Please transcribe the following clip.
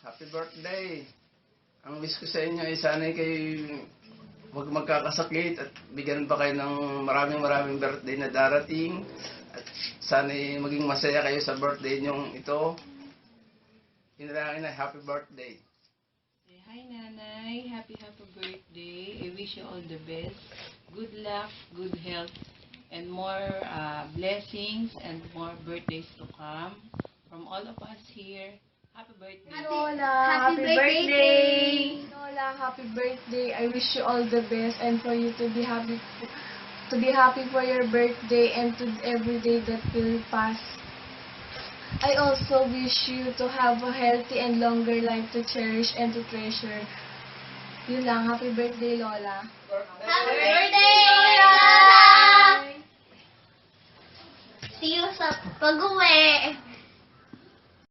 Happy birthday! Ang wish ko sa inyo ay sana'y kayo huwag magkakasakit at bigyan pa kayo ng maraming birthday na darating. At sana'y maging masaya kayo sa birthday nyong ito. Hinalangin na happy birthday. Hi Nanay, happy birthday. I wish you all the best. Good luck, good health, and more blessings and more birthdays to come. From all of us here, happy birthday. Lola, Happy birthday! Lola, happy birthday. I wish you all the best and for you to be happy for your birthday and to every day that will pass. I also wish you to have a healthy and longer life to cherish and to treasure. Yun lang. Happy birthday, Lola. Happy birthday, Lola! See you sa pag-uwi!